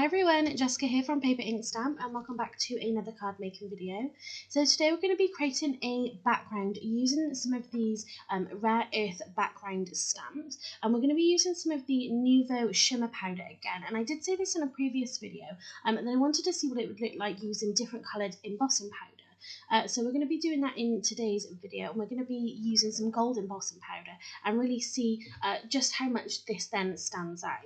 everyone, Jessica here from Paper Ink Stamp, and welcome back to another card making video. So today we're going to be creating a background using some of these rare earth background stamps, and we're going to be using some of the Nuvo Shimmer Powder again. And I did say this in a previous video, and then I wanted to see what it would look like using different coloured embossing powder. So we're going to be doing that in today's video, and we're going to be using some gold embossing powder and really see just how much this then stands out.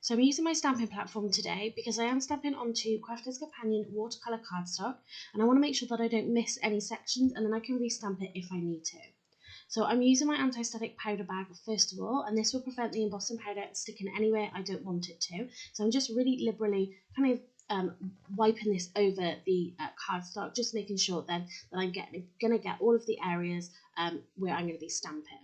So I'm using my stamping platform today because I am stamping onto Crafter's Companion watercolour cardstock, and I want to make sure that I don't miss any sections, and then I can restamp it if I need to. So I'm using my anti-static powder bag first of all, and this will prevent the embossing powder sticking anywhere I don't want it to. So I'm just really liberally kind of wiping this over the cardstock, just making sure then that I'm going to get all of the areas where I'm going to be stamping.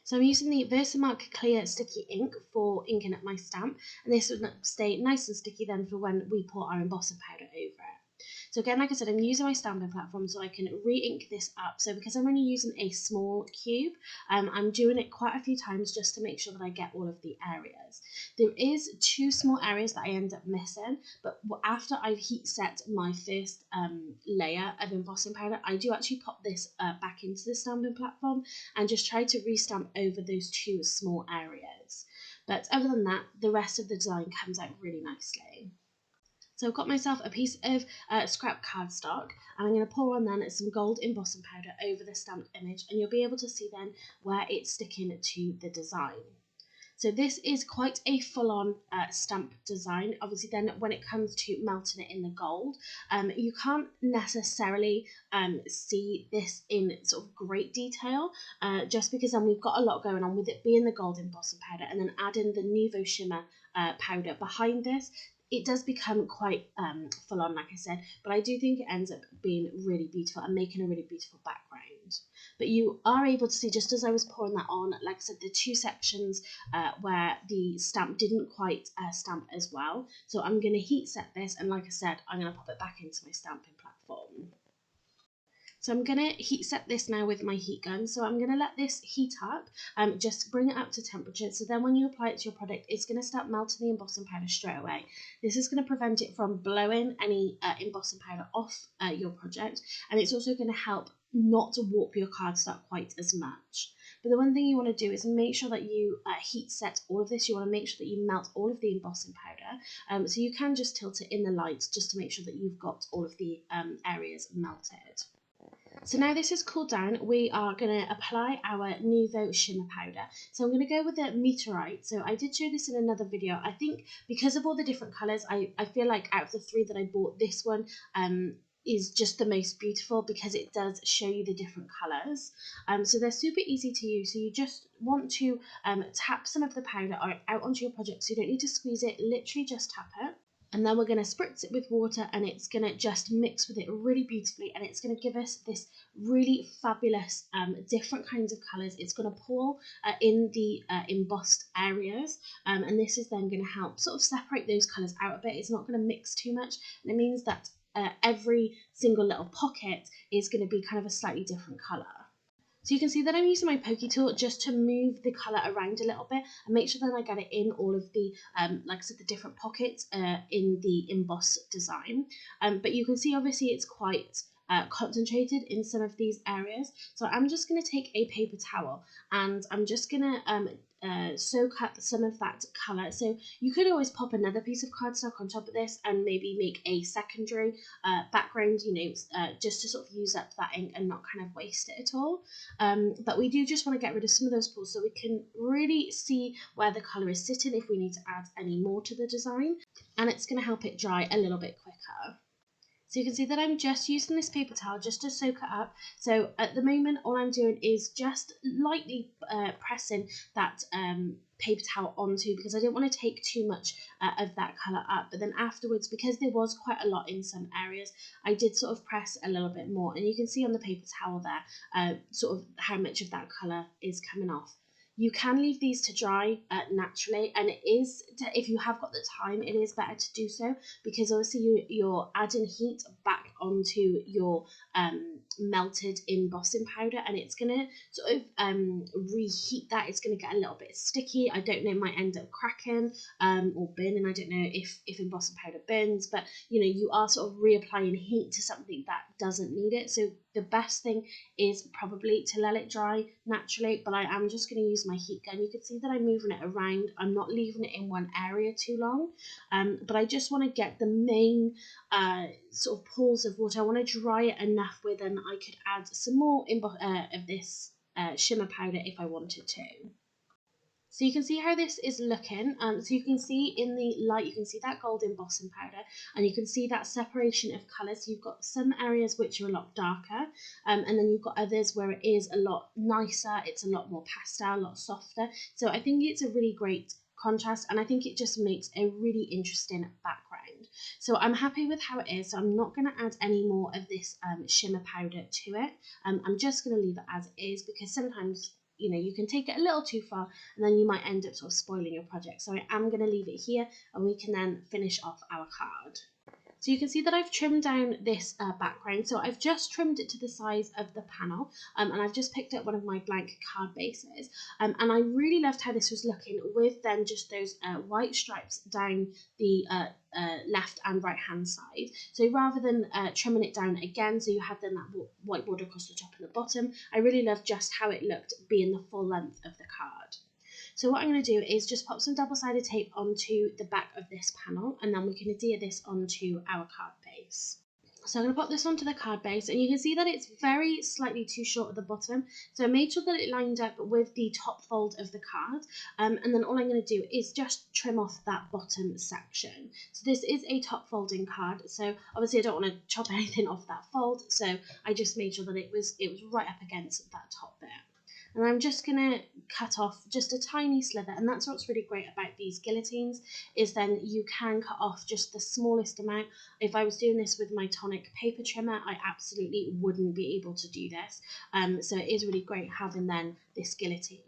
So I'm using the Versamark clear sticky ink for inking up my stamp, and this will stay nice and sticky then for when we pour our embossing powder over it. So again, like I said, I'm using my stamping platform so I can re-ink this up. So because I'm only using a small cube, I'm doing it quite a few times just to make sure that I get all of the areas. There is two small areas that I end up missing, but after I've heat set my first layer of embossing powder, I do actually pop this back into the stamping platform and just try to re-stamp over those two small areas. But other than that, the rest of the design comes out really nicely. So I've got myself a piece of scrap cardstock, and I'm going to pour on then some gold embossing powder over the stamped image, and you'll be able to see then where it's sticking to the design. So this is quite a full-on stamp design. Obviously then when it comes to melting it in the gold, you can't necessarily see this in sort of great detail, just because then we've got a lot going on with it being the gold embossing powder and then adding the Nuvo Shimmer powder behind this. It does become quite full on, like I said, but I do think it ends up being really beautiful and making a really beautiful background. But you are able to see, just as I was pouring that on, like I said, the two sections where the stamp didn't quite stamp as well. So I'm going to heat set this, and like I said, I'm going to pop it back into my stamping platform. So I'm going to heat set this now with my heat gun. So I'm going to let this heat up, just bring it up to temperature. So then when you apply it to your product, it's going to start melting the embossing powder straight away. This is going to prevent it from blowing any embossing powder off your project. And it's also going to help not to warp your cardstock quite as much. But the one thing you want to do is make sure that you heat set all of this. You want to make sure that you melt all of the embossing powder. So you can just tilt it in the light just to make sure that you've got all of the areas melted. So now this is cooled down, we are going to apply our Nuvo Shimmer Powder. So I'm going to go with the Meteorite. So I did show this in another video. I think because of all the different colours, I feel like out of the three that I bought, this one is just the most beautiful because it does show you the different colours. So they're super easy to use. So you just want to tap some of the powder out onto your project. So you don't need to squeeze it, literally just tap it. And then we're going to spritz it with water, and it's going to just mix with it really beautifully, and it's going to give us this really fabulous different kinds of colours. It's going to pour in the embossed areas, and this is then going to help sort of separate those colours out a bit. It's not going to mix too much, and it means that every single little pocket is going to be kind of a slightly different colour. So you can see that I'm using my pokey tool just to move the colour around a little bit and make sure that I get it in all of the, like I said, the different pockets in the emboss design. But you can see obviously it's quite concentrated in some of these areas. So I'm just going to take a paper towel and I'm just going to soak up some of that colour. So you could always pop another piece of cardstock on top of this and maybe make a secondary background, you know, just to sort of use up that ink and not kind of waste it at all. But we do just want to get rid of some of those pools so we can really see where the colour is sitting if we need to add any more to the design, and it's going to help it dry a little bit quicker. So you can see that I'm just using this paper towel just to soak it up. So at the moment, all I'm doing is just lightly pressing that paper towel onto, because I didn't want to take too much of that colour up. But then afterwards, because there was quite a lot in some areas, I did sort of press a little bit more. And you can see on the paper towel there sort of how much of that colour is coming off. You can leave these to dry naturally, and it is, if you have got the time, it is better to do so, because obviously you're adding heat back onto your melted embossing powder, and it's going to sort of reheat that. It's going to get a little bit sticky. I don't know, it might end up cracking or burning. I don't know if embossing powder burns, but you know, you are sort of reapplying heat to something that doesn't need it. So the best thing is probably to let it dry naturally, but I am just going to use my heat gun. You can see that I'm moving it around. I'm not leaving it in one area too long, but I just want to get the main sort of pools of water. I want to dry it enough where then I could add some more of this shimmer powder if I wanted to. So you can see how this is looking. So you can see in the light, you can see that gold embossing powder, and you can see that separation of colours. So you've got some areas which are a lot darker, and then you've got others where it is a lot nicer. It's a lot more pastel, a lot softer. So I think it's a really great contrast, and I think it just makes a really interesting background. So I'm happy with how it is. So I'm not going to add any more of this shimmer powder to it. I'm just going to leave it as it is, because sometimes, you know, you can take it a little too far and then you might end up sort of spoiling your project. So I am going to leave it here, and we can then finish off our card. So you can see that I've trimmed down this background. So I've just trimmed it to the size of the panel, and I've just picked up one of my blank card bases. And I really loved how this was looking with then just those white stripes down the left and right hand side. So rather than trimming it down again, so you had then that white border across the top and the bottom, I really loved just how it looked being the full length of the card. So what I'm going to do is just pop some double-sided tape onto the back of this panel, and then we can adhere this onto our card base. So I'm going to pop this onto the card base, and you can see that it's very slightly too short at the bottom. So I made sure that it lined up with the top fold of the card, and then all I'm going to do is just trim off that bottom section. So this is a top folding card, so obviously I don't want to chop anything off that fold, so I just made sure that it was right up against that top bit. And I'm just going to cut off just a tiny slither, and that's what's really great about these guillotines, is then you can cut off just the smallest amount. If I was doing this with my Tonic paper trimmer, I absolutely wouldn't be able to do this. So it is really great having then this guillotine.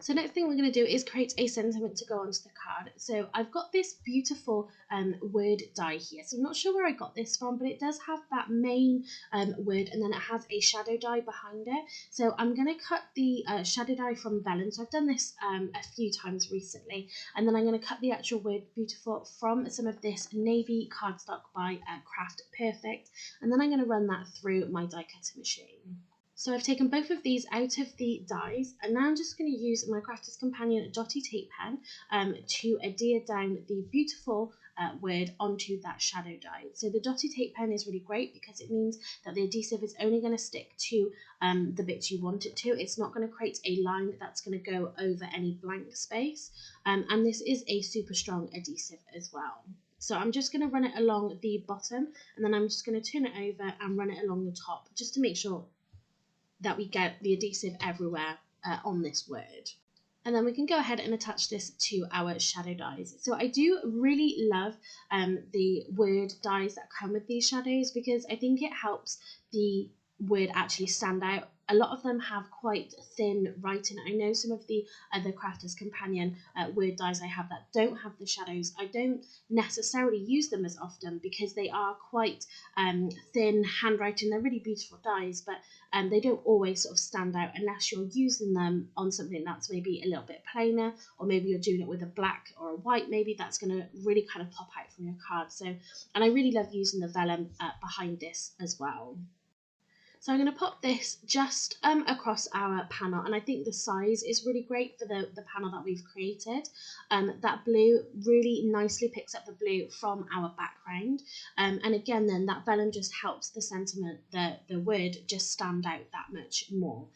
So next thing we're going to do is create a sentiment to go onto the card. So I've got this beautiful word die here. So I'm not sure where I got this from, but it does have that main word, and then it has a shadow die behind it. So I'm going to cut the shadow die from vellum. So I've done this a few times recently, and then I'm going to cut the actual word beautiful from some of this navy cardstock by Craft Perfect, and then I'm going to run that through my die cutter machine. So I've taken both of these out of the dies, and now I'm just going to use my Crafter's Companion dotty tape pen to adhere down the beautiful word onto that shadow die. So the dotty tape pen is really great because it means that the adhesive is only going to stick to the bits you want it to. It's not going to create a line that's going to go over any blank space, and this is a super strong adhesive as well. So I'm just going to run it along the bottom, and then I'm just going to turn it over and run it along the top, just to make sure that we get the adhesive everywhere on this word. And then we can go ahead and attach this to our shadow dies. So I do really love the word dies that come with these shadows, because I think it helps the word actually stand out. A lot of them have quite thin writing. I know some of the other Crafter's Companion word dies I have that don't have the shadows. I don't necessarily use them as often because they are quite thin handwriting. They're really beautiful dies, but they don't always sort of stand out unless you're using them on something that's maybe a little bit plainer, or maybe you're doing it with a black or a white. Maybe that's going to really kind of pop out from your card. So, and I really love using the vellum behind this as well. So I'm going to pop this just across our panel, and I think the size is really great for the panel that we've created. That blue really nicely picks up the blue from our background, and again then that vellum just helps the sentiment, the word just stand out that much more.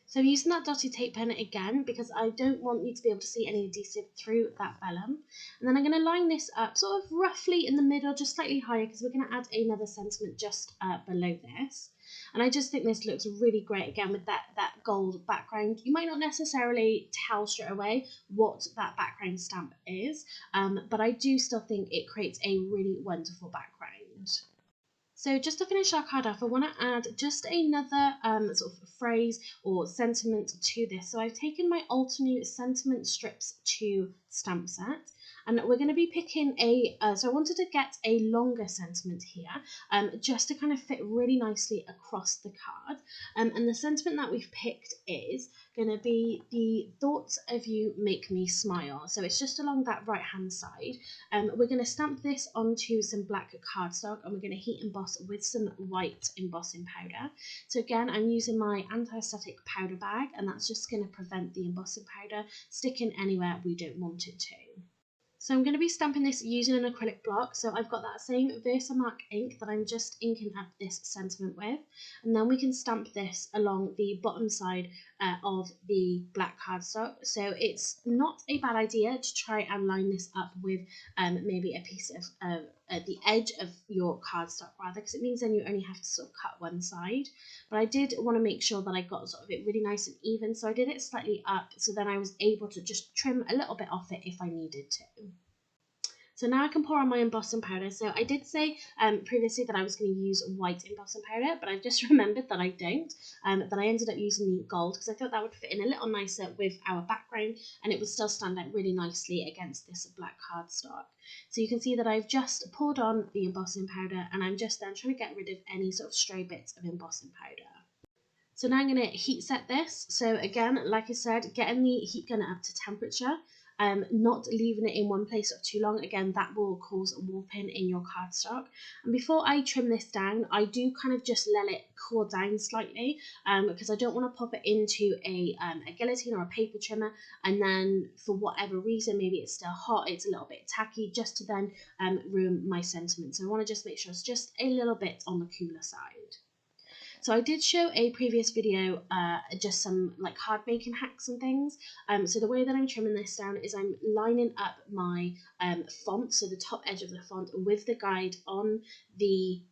So I'm using that dotty tape pen again because I don't want you to be able to see any adhesive through that vellum. And then I'm going to line this up sort of roughly in the middle, just slightly higher, because we're going to add another sentiment just below this. And I just think this looks really great again with that gold background. You might not necessarily tell straight away what that background stamp is, but I do still think it creates a really wonderful background. So just to finish our card off, I want to add just another sort of phrase or sentiment to this. So I've taken my Altenew Sentiment Strips 2 stamp set, and we're going to be picking so I wanted to get a longer sentiment here, just to kind of fit really nicely across the card. And the sentiment that we've picked is going to be the thoughts of you make me smile. So it's just along that right hand side. We're going to stamp this onto some black cardstock, and we're going to heat emboss with some white embossing powder. So again, I'm using my anti-static powder bag, and that's just going to prevent the embossing powder sticking anywhere we don't want it to. So I'm going to be stamping this using an acrylic block. So I've got that same Versamark ink that I'm just inking up this sentiment with. And then we can stamp this along the bottom side of the black cardstock. So it's not a bad idea to try and line this up with maybe a piece of the edge of your cardstock rather, because it means then you only have to sort of cut one side. But I did want to make sure that I got sort of it really nice and even, so I did it slightly up, so then I was able to just trim a little bit off it if I needed to. So now I can pour on my embossing powder. So I did say previously that I was going to use white embossing powder, but I've just remembered that I don't, that I ended up using the gold because I thought that would fit in a little nicer with our background, and it would still stand out really nicely against this black cardstock. So you can see that I've just poured on the embossing powder, and I'm just then trying to get rid of any sort of stray bits of embossing powder. So now I'm going to heat set this. So again, like I said, getting the heat gun up to temperature, not leaving it in one place for too long. Again, that will cause warping in your cardstock. And before I trim this down, I do kind of just let it cool down slightly, because I don't want to pop it into a guillotine or a paper trimmer, and then for whatever reason, maybe it's still hot, it's a little bit tacky, just to then ruin my sentiment. So I want to just make sure it's just a little bit on the cooler side. So I did show a previous video, just some like card making hacks and things. So the way that I'm trimming this down is I'm lining up my font, so the top edge of the font, with the guide on the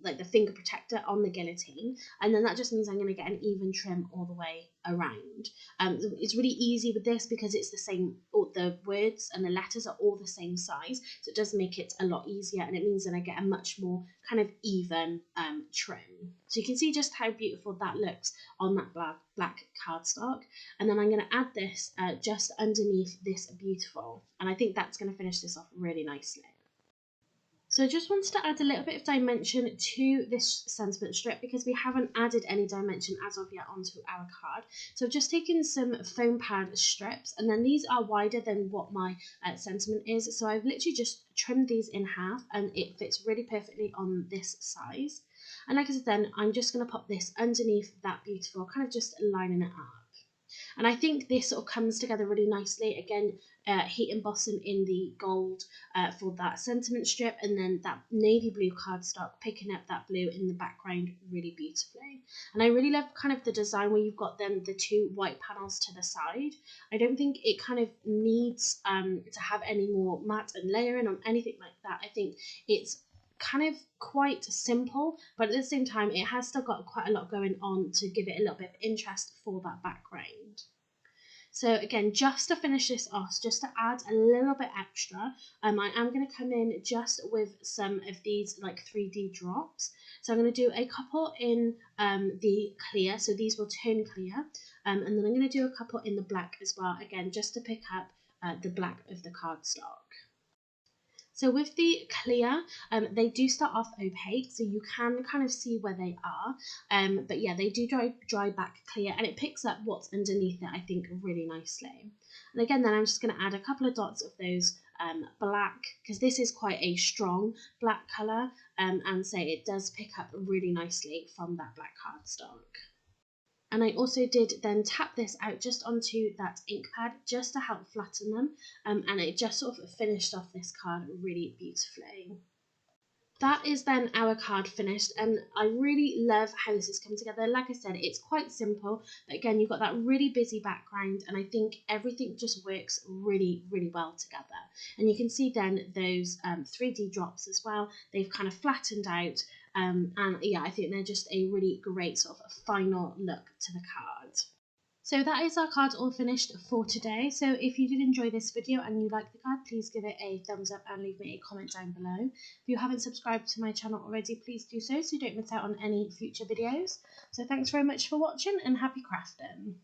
like the finger protector on the guillotine, and then that just means I'm going to get an even trim all the way around. It's really easy with this because it's the same, or the words and the letters are all the same size, so it does make it a lot easier, and it means that I get a much more kind of even trim. So you can see just how beautiful that looks on that black cardstock, and then I'm going to add this just underneath this beautiful, and I think that's going to finish this off really nicely. So I just wanted to add a little bit of dimension to this sentiment strip because we haven't added any dimension as of yet onto our card. So I've just taken some foam pad strips, and then these are wider than what my sentiment is. So I've literally just trimmed these in half, and it fits really perfectly on this size. And like I said, then I'm just going to pop this underneath that beautiful, kind of just lining it up. And I think this sort of comes together really nicely. Again, heat embossing in the gold for that sentiment strip, and then that navy blue cardstock picking up that blue in the background really beautifully. And I really love kind of the design where you've got then the two white panels to the side. I don't think it kind of needs to have any more matte and layering on anything like that. I think it's kind of quite simple, but at the same time it has still got quite a lot going on to give it a little bit of interest for that background. So again, just to finish this off, just to add a little bit extra, I am going to come in just with some of these like 3D drops. So I'm going to do a couple in the clear, so these will turn clear, and then I'm going to do a couple in the black as well, again just to pick up the black of the cardstock. So with the clear, they do start off opaque, so you can kind of see where they are. But yeah, they do dry back clear, and it picks up what's underneath it, I think, really nicely. And again, then I'm just going to add a couple of dots of those black, because this is quite a strong black colour, and say it does pick up really nicely from that black cardstock. And I also did then tap this out just onto that ink pad just to help flatten them, and it just sort of finished off this card really beautifully. That is then our card finished, and I really love how this has come together. Like I said, it's quite simple, but again, you've got that really busy background, and I think everything just works really, really well together. And you can see then those 3D drops as well. They've kind of flattened out, and yeah, I think they're just a really great sort of final look to the card. So that is our card all finished for today. So if you did enjoy this video and you like the card, please give it a thumbs up and leave me a comment down below. If you haven't subscribed to my channel already, please do so you don't miss out on any future videos. So thanks very much for watching and happy crafting.